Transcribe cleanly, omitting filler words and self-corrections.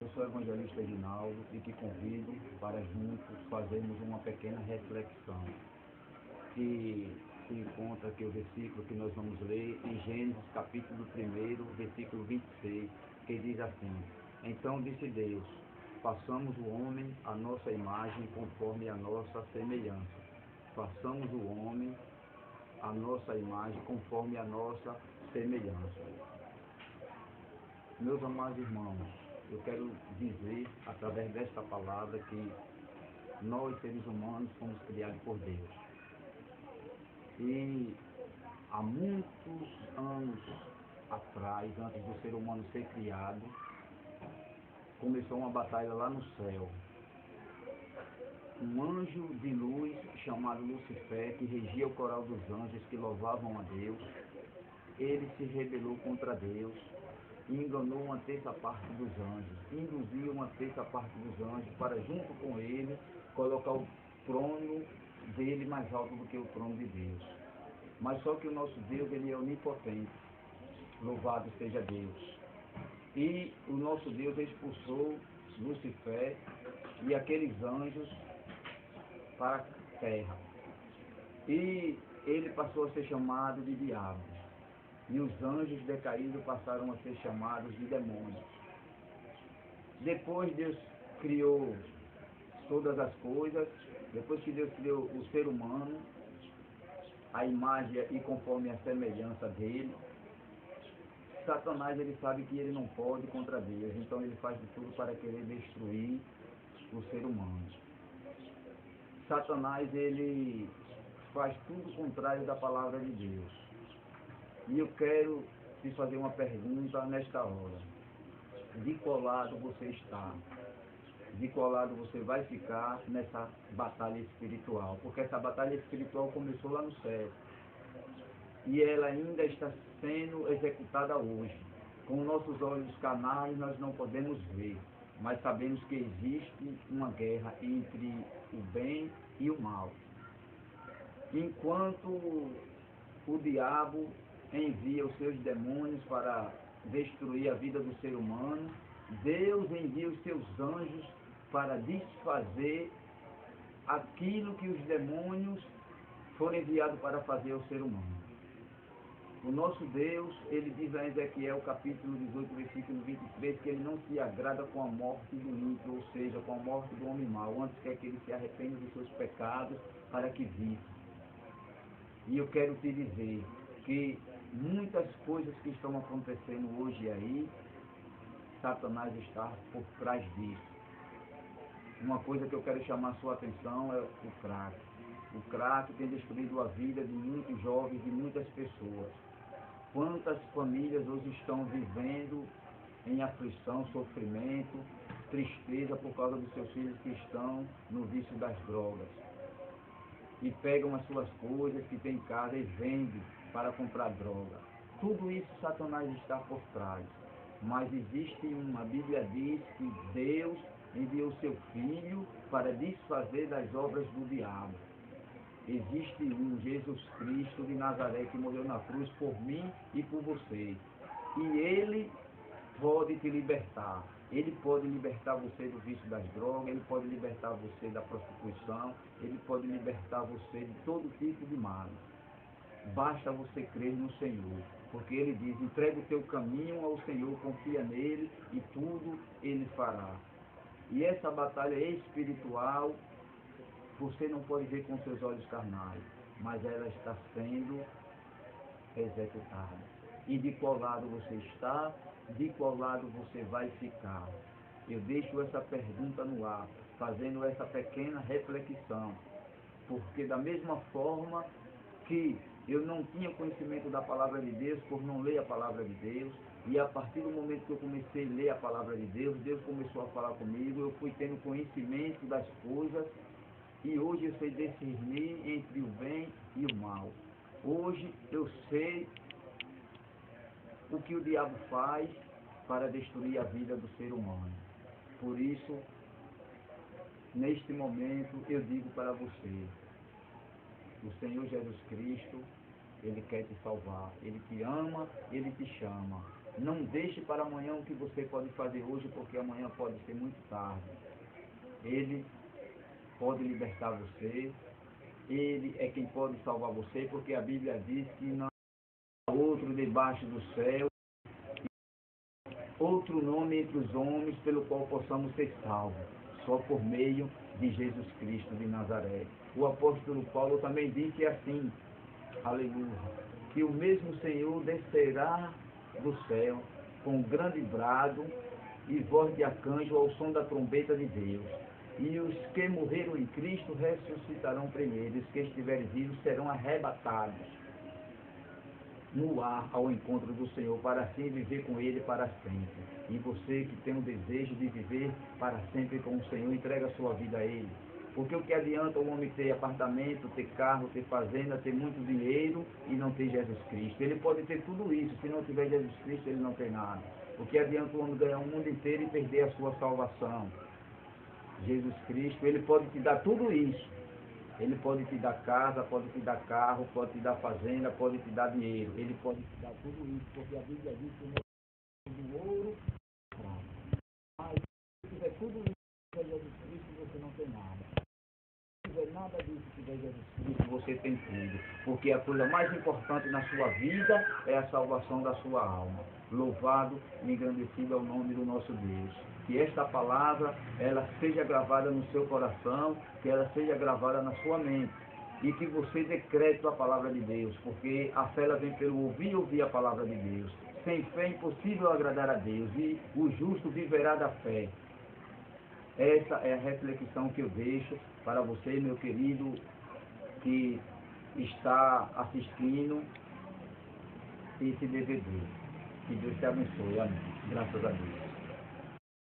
Eu sou o evangelista Ginaldo e te convido para juntos fazermos uma pequena reflexão que se encontra aqui o versículo que nós vamos ler em Gênesis capítulo 1, versículo 26, que diz assim: Então disse Deus, façamos o homem à nossa imagem conforme a nossa semelhança. Façamos o homem à nossa imagem conforme a nossa semelhança. Meus amados irmãos, eu quero dizer, através desta palavra, que nós, seres humanos, fomos criados por Deus. E há muitos anos atrás, antes do ser humano ser criado, começou uma batalha lá no céu. Um anjo de luz chamado Lucifer, que regia o coral dos anjos que louvavam a Deus, ele se rebelou contra Deus e enganou uma terça parte dos anjos, induziu uma terça parte dos anjos para, junto com ele, colocar o trono dele mais alto do que o trono de Deus. Mas só que o nosso Deus, ele é onipotente, louvado seja Deus. E o nosso Deus expulsou Lucifer e aqueles anjos para a terra. E ele passou a ser chamado de diabo. E os anjos decaídos passaram a ser chamados de demônios. Depois Deus criou todas as coisas, depois que Deus criou o ser humano, a imagem e conforme a semelhança dele, Satanás, ele sabe que ele não pode contra Deus, então ele faz de tudo para querer destruir o ser humano. Satanás, ele faz tudo contrário da palavra de Deus. E eu quero te fazer uma pergunta nesta hora. De qual lado você está? De qual lado você vai ficar nessa batalha espiritual? Porque essa batalha espiritual começou lá no céu. E ela ainda está sendo executada hoje. Com nossos olhos carnais nós não podemos ver, mas sabemos que existe uma guerra entre o bem e o mal. Enquanto o diabo envia os seus demônios para destruir a vida do ser humano, Deus envia os seus anjos para desfazer aquilo que os demônios foram enviados para fazer ao ser humano. O nosso Deus, ele diz a Ezequiel capítulo 18, versículo 23, que ele não se agrada com a morte do ímpio, ou seja, com a morte do homem mau, antes quer que ele se arrependa dos seus pecados para que viva. E eu quero te dizer que muitas coisas que estão acontecendo hoje aí, Satanás está por trás disso. Uma coisa que eu quero chamar a sua atenção é o crack. O crack tem destruído a vida de muitos jovens, de muitas pessoas. Quantas famílias hoje estão vivendo em aflição, sofrimento, tristeza por causa dos seus filhos que estão no vício das drogas. E pegam as suas coisas que tem em casa e vendem para comprar droga. Tudo isso Satanás está por trás. Mas existe a Bíblia diz que Deus enviou seu Filho para desfazer das obras do diabo. Existe um Jesus Cristo de Nazaré que morreu na cruz por mim e por você. E Ele pode te libertar. Ele pode libertar você do vício das drogas, Ele pode libertar você da prostituição, Ele pode libertar você de todo tipo de mal. Basta você crer no Senhor, porque Ele diz, entrega o teu caminho ao Senhor, confia nele e tudo Ele fará. E essa batalha espiritual, você não pode ver com seus olhos carnais, mas ela está sendo executada. E de qual lado você está, de qual lado você vai ficar? Eu deixo essa pergunta no ar, fazendo essa pequena reflexão, porque da mesma forma que eu não tinha conhecimento da palavra de Deus, por não ler a palavra de Deus, e a partir do momento que eu comecei a ler a palavra de Deus, Deus começou a falar comigo, eu fui tendo conhecimento das coisas, e hoje eu sei discernir entre o bem e o mal. Hoje eu sei o que o diabo faz para destruir a vida do ser humano. Por isso, neste momento, eu digo para você, o Senhor Jesus Cristo, Ele quer te salvar, Ele te ama, Ele te chama. Não deixe para amanhã o que você pode fazer hoje, porque amanhã pode ser muito tarde. Ele pode libertar você, Ele é quem pode salvar você, porque a Bíblia diz que não há outro debaixo do céu, outro nome entre os homens pelo qual possamos ser salvos, só por meio de Jesus Cristo de Nazaré. O apóstolo Paulo também disse assim, aleluia, que o mesmo Senhor descerá do céu com grande brado e voz de arcanjo ao som da trombeta de Deus. E os que morreram em Cristo ressuscitarão primeiro, os que estiverem vivos serão arrebatados no ar ao encontro do Senhor, para assim viver com Ele para sempre. E você que tem o desejo de viver para sempre com o Senhor, entrega a sua vida a Ele. Porque o que adianta o homem ter apartamento, ter carro, ter fazenda, ter muito dinheiro e não ter Jesus Cristo? Ele pode ter tudo isso, se não tiver Jesus Cristo ele não tem nada. O que adianta o homem ganhar o mundo inteiro e perder a sua salvação? Jesus Cristo, Ele pode te dar tudo isso. Ele pode te dar casa, pode te dar carro, pode te dar fazenda, pode te dar dinheiro. Ele pode te dar tudo isso, porque a Bíblia diz que não é do ouro, prata. Mas se tiver tudo isso, se tiver Jesus Cristo, você não tem nada. Se tiver nada disso, se tiver Jesus Cristo, você tem tudo. Porque a coisa mais importante na sua vida é a salvação da sua alma. Louvado e engrandecido é o nome do nosso Deus. Que esta palavra, ela seja gravada no seu coração, que ela seja gravada na sua mente. E que você dê crédito à palavra de Deus, porque a fé ela vem pelo ouvir e ouvir a palavra de Deus. Sem fé é impossível agradar a Deus, e o justo viverá da fé. Essa é a reflexão que eu deixo para você, meu querido, que está assistindo esse DVD. Que Deus te abençoe. Amém. Graças a Deus.